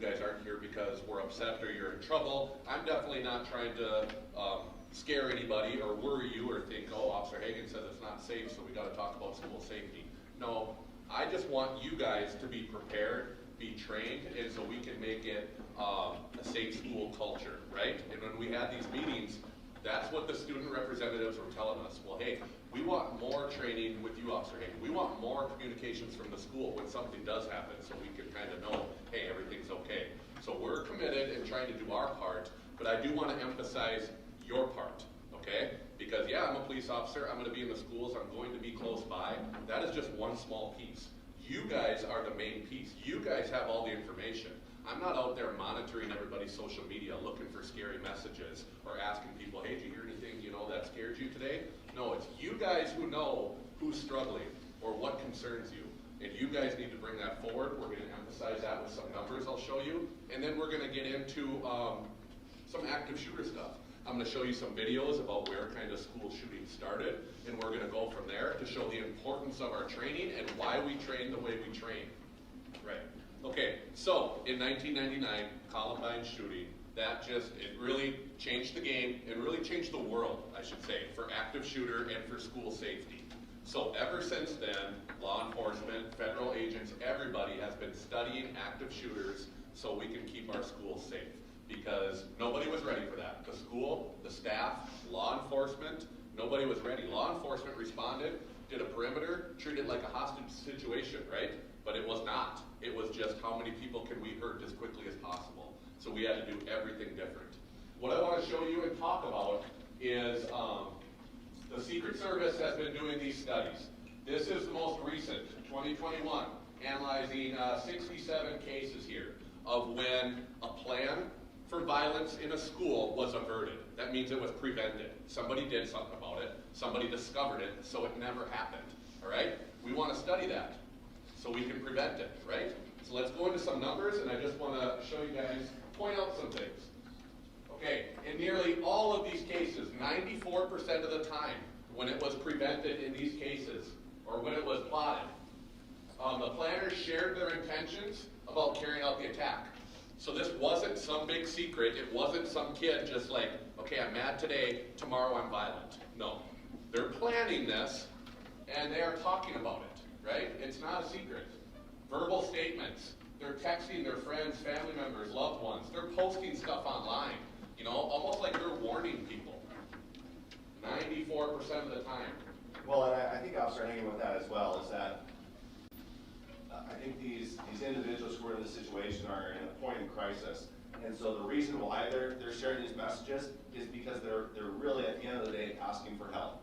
guys aren't here because we're upset or you're in trouble. I'm definitely not trying to scare anybody or worry you or think, oh, Officer Hagan says it's not safe, so we got to talk about school safety. No, I just want you guys to be prepared, be trained, and so we can make it a safe school culture, right? And when we had these meetings, that's what the student representatives were telling us. Well, hey, we want more training with you, Officer Hagan. We want more communications from the school when something does happen so we can kind of know, hey, everything's okay. So we're committed and trying to do our part, but I do want to emphasize your part, okay? Because yeah, I'm a police officer, I'm going to be in the schools, I'm going to be close by. That is just one small piece. You guys are the main piece. You guys have all the information. I'm not out there monitoring everybody's social media looking for scary messages or asking people, hey, did you hear anything, that scared you today? No, it's you guys who know who's struggling or what concerns you. And you guys need to bring that forward. We're going to emphasize that with some numbers I'll show you. And then we're going to get into some active shooter stuff. I'm going to show you some videos about where kind of school shooting started, and we're going to go from there to show the importance of our training and why we train the way we train. Right. Okay, so in 1999, Columbine shooting, it really changed the game and really changed the world, I should say, for active shooter and for school safety. So ever since then, law enforcement, federal agents, everybody has been studying active shooters so we can keep our schools safe. Because nobody was ready for that. The school, the staff, law enforcement, nobody was ready. Law enforcement responded, did a perimeter, treated it like a hostage situation, right? But it was not. It was just how many people can we hurt as quickly as possible. So we had to do everything different. What I want to show you and talk about is the Secret Service has been doing these studies. This is the most recent, 2021, analyzing 67 cases here of when a plan for violence in a school was averted. That means it was prevented. Somebody did something about it. Somebody discovered it, so it never happened. All right? We want to study that so we can prevent it, right? So let's go into some numbers, and I just want to show you guys, point out some things. Okay, in nearly all of these cases, 94% of the time, when it was prevented in these cases, or when it was plotted, the planners shared their intentions about carrying out the attack. So this wasn't some big secret. It wasn't some kid just like, okay, I'm mad today, tomorrow I'm violent. No. They're planning this, and they are talking about it, right? It's not a secret. Verbal statements. They're texting their friends, family members, loved ones. They're posting stuff online, almost like they're warning people. 94% of the time. Well, and I think Officer Hagan with that as well is that I think these individuals who are in this situation are in a point in crisis, and so the reason why they're sharing these messages is because they're really at the end of the day asking for help.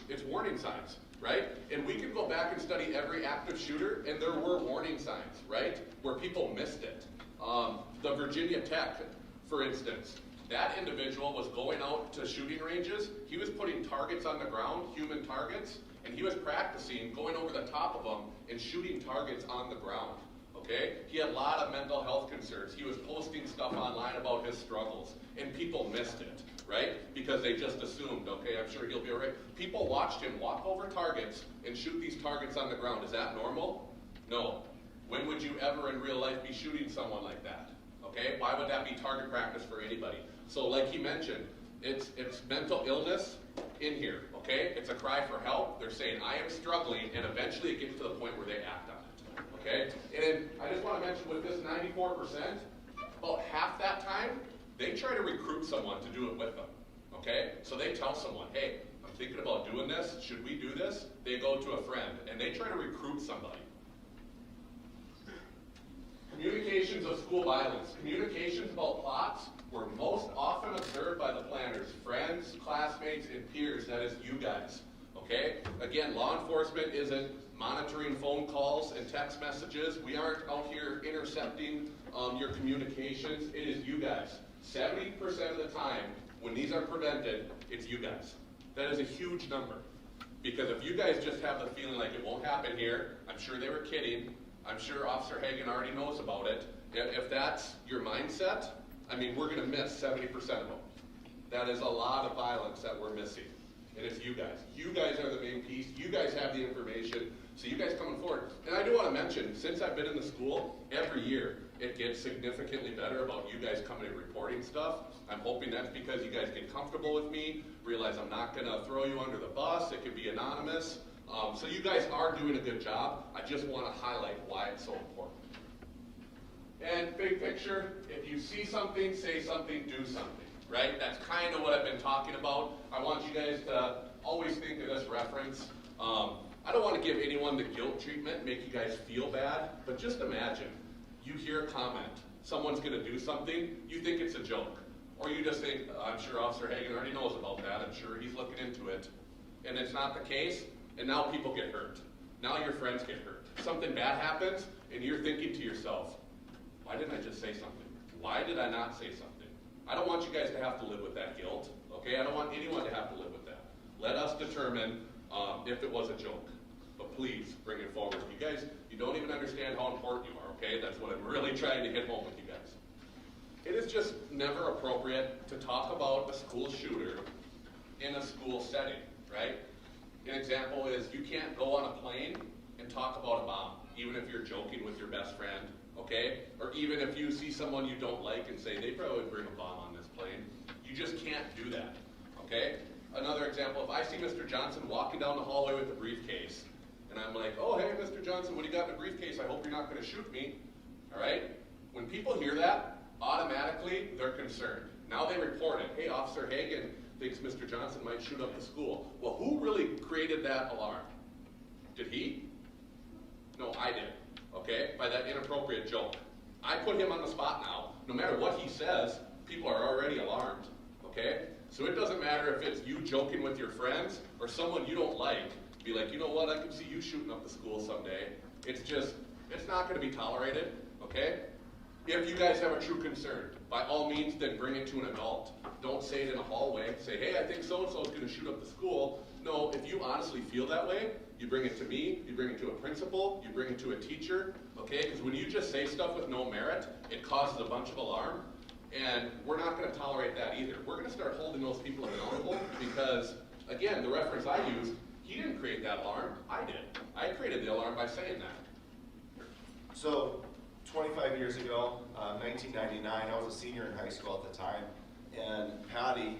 It's warning signs, right? And we can go back and study every active shooter, and there were warning signs, right, where people missed it. The Virginia Tech, for instance, that individual was going out to shooting ranges. He was putting targets on the ground, human targets, and he was practicing going over the top of them and shooting targets on the ground, okay? He had a lot of mental health concerns. He was posting stuff online about his struggles, and people missed it, right? Because they just assumed, okay, I'm sure he'll be all right. People watched him walk over targets and shoot these targets on the ground. Is that normal? No. When would you ever in real life be shooting someone like that? Okay, why would that be target practice for anybody? So like he mentioned, it's mental illness in here, okay? It's a cry for help. They're saying, I am struggling, and eventually it gets to the point where they act on it, okay? And then I just want to mention with this 94%, about half that time, they try to recruit someone to do it with them, okay? So they tell someone, hey, I'm thinking about doing this. Should we do this? They go to a friend, and they try to recruit somebody. Communications of school violence. Communications about plots were most often observed by the planners, friends, classmates, and peers. That is you guys, okay? Again, law enforcement isn't monitoring phone calls and text messages. We aren't out here intercepting your communications. It is you guys. 70% of the time, when these are prevented, it's you guys. That is a huge number. Because if you guys just have the feeling like it won't happen here, I'm sure they were kidding. I'm sure Officer Hagan already knows about it. If that's your mindset, I mean, we're going to miss 70% of them. That is a lot of violence that we're missing. And it's you guys. You guys are the main piece. You guys have the information. So you guys coming forward. And I do want to mention, since I've been in the school, every year, it gets significantly better about you guys coming and reporting stuff. I'm hoping that's because you guys get comfortable with me, realize I'm not gonna throw you under the bus, it can be anonymous. So you guys are doing a good job. I just wanna highlight why it's so important. And big picture, if you see something, say something, do something, right? That's kind of what I've been talking about. I want you guys to always think of this reference. I don't want to give anyone the guilt treatment, make you guys feel bad, but just imagine, you hear a comment, someone's going to do something, you think it's a joke. Or you just think, I'm sure Officer Hagan already knows about that, I'm sure he's looking into it. And it's not the case, and now people get hurt. Now your friends get hurt. Something bad happens, and you're thinking to yourself, why didn't I just say something? Why did I not say something? I don't want you guys to have to live with that guilt, okay? I don't want anyone to have to live with that. Let us determine if it was a joke. But please, bring it forward. You guys, you don't even understand how important you are, okay? That's what I'm really trying to hit home with you guys. It is just never appropriate to talk about a school shooter in a school setting, right? An example is you can't go on a plane and talk about a bomb, even if you're joking with your best friend, okay? Or even if you see someone you don't like and say, they probably bring a bomb on this plane. You just can't do that, okay? Another example, if I see Mr. Johnson walking down the hallway with a briefcase, and I'm like, oh, hey, Mr. Johnson, what do you got in a briefcase? I hope you're not going to shoot me, all right? When people hear that, automatically, they're concerned. Now they report it. Hey, Officer Hagan thinks Mr. Johnson might shoot up the school. Well, who really created that alarm? Did he? No, I did, okay? By that inappropriate joke. I put him on the spot now. No matter what he says, people are already alarmed, okay? So it doesn't matter if it's you joking with your friends or someone you don't like. Be like, you know what, I can see you shooting up the school someday. It's just, it's not going to be tolerated, okay? If you guys have a true concern, by all means, then bring it to an adult. Don't say it in a hallway. Say, hey, I think so-and-so is going to shoot up the school. No, if you honestly feel that way, you bring it to me, you bring it to a principal, you bring it to a teacher, okay? Because when you just say stuff with no merit, it causes a bunch of alarm, and we're not going to tolerate that either. We're going to start holding those people accountable because, again, the reference I used, he didn't create that alarm, I did. I created the alarm by saying that. So, 25 years ago, 1999, I was a senior in high school at the time, and Patty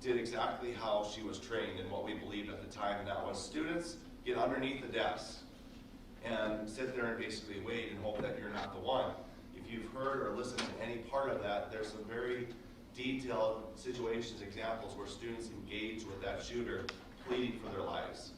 did exactly how she was trained and what we believed at the time, and that was students get underneath the desks and sit there and basically wait and hope that you're not the one. If you've heard or listened to any part of that, there's some very detailed situations, examples where students engage with that shooter pleading for their lives.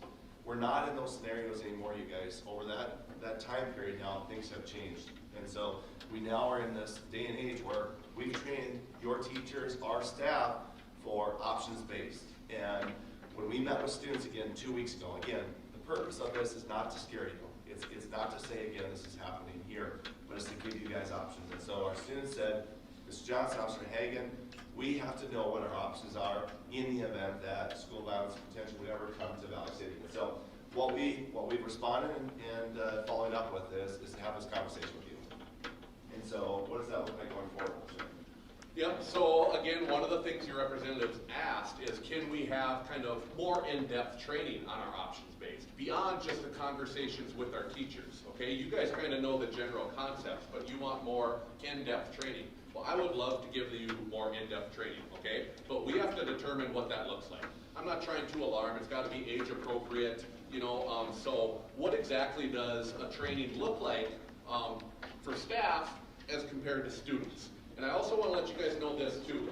We're not in those scenarios anymore, you guys. Over that time period now, things have changed. And so we now are in this day and age where we've trained your teachers, our staff, for options-based. And when we met with students again 2 weeks ago, again, the purpose of this is not to scare you. It's not to say, again, this is happening here, but it's to give you guys options. And so our students said, Mr. Johnson, Officer Hagan, we have to know what our options are in the event that school violence potentially would ever come to Valley City. And so what we've responded and following up with is to have this conversation with you. And so what does that look like going forward? Yep, so again, one of the things your representatives asked is can we have kind of more in-depth training on our options-based, beyond just the conversations with our teachers, okay? You guys kind of know the general concepts, but you want more in-depth training. Well, I would love to give you more in-depth training, okay? But we have to determine what that looks like. I'm not trying to alarm, it's got to be age appropriate, you know, so what exactly does a training look like for staff as compared to students? And I also want to let you guys know this too.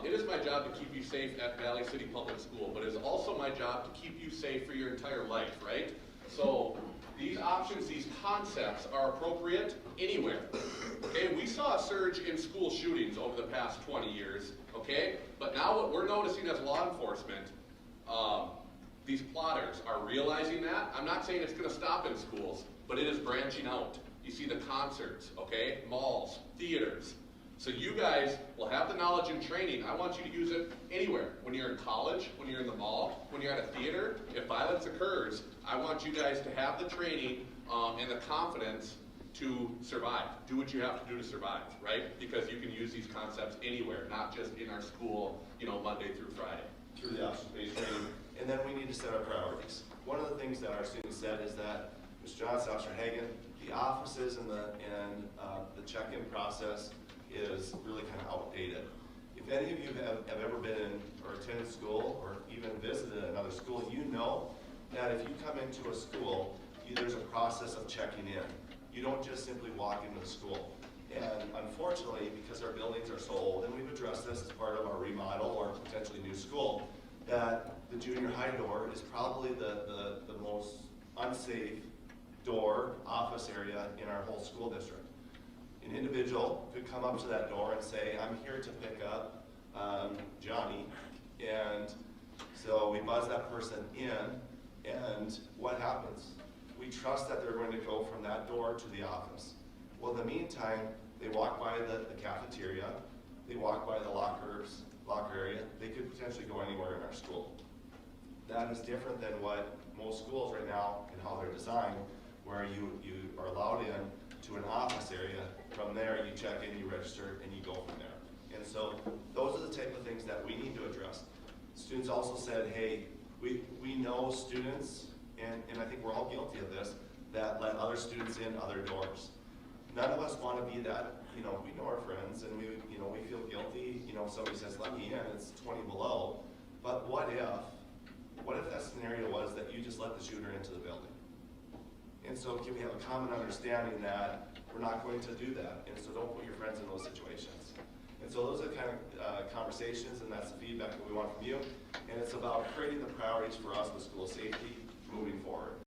It is my job to keep you safe at Valley City Public School, but it is also my job to keep you safe for your entire life, right? So these options, these concepts are appropriate anywhere, okay? We saw a surge in school shootings over the past 20 years, okay? But now what we're noticing as law enforcement, these plotters are realizing that. I'm not saying it's going to stop in schools, but it is branching out. You see the concerts, okay? Malls, theaters. So you guys will have the knowledge and training. I want you to use it anywhere. When you're in college, when you're in the mall, when you're at a theater, if violence occurs, I want you guys to have the training and the confidence to survive. Do what you have to do to survive, right? Because you can use these concepts anywhere, not just in our school, you know, Monday through Friday. Through the options-based training. And then we need to set our priorities. One of the things that our students said is that Mr. Johnson, Officer Hagan, the offices and the check-in process is really kind of outdated. If any of you have ever been in or attended school or even visited another school, you know that if you come into a school, there's a process of checking in. You don't just simply walk into the school. And unfortunately, because our buildings are so old, and we've addressed this as part of our remodel or potentially new school, that the junior high door is probably the most unsafe door, office area in our whole school district. An individual could come up to that door and say, I'm here to pick up Johnny, and so we buzz that person in, and what happens? We trust that they're going to go from that door to the office. Well, in the meantime, they walk by the cafeteria, they walk by the locker area, they could potentially go anywhere in our school. That is different than what most schools right now and how they're designed, where you are allowed in to an office area. From there, you check in, you register, and you go from there. And so those are the type of things that we need to address. Students also said, hey, we know students, and I think we're all guilty of this, that let other students in other doors. None of us want to be that, we know our friends, and we feel guilty, if somebody says, let me in, it's 20 below. But what if that scenario was that you just let the shooter into the building? And so can we have a common understanding that we're not going to do that, and so don't put your friends in those situations. And so those are the kind of conversations, and that's the feedback that we want from you. And it's about creating the priorities for us with school safety moving forward.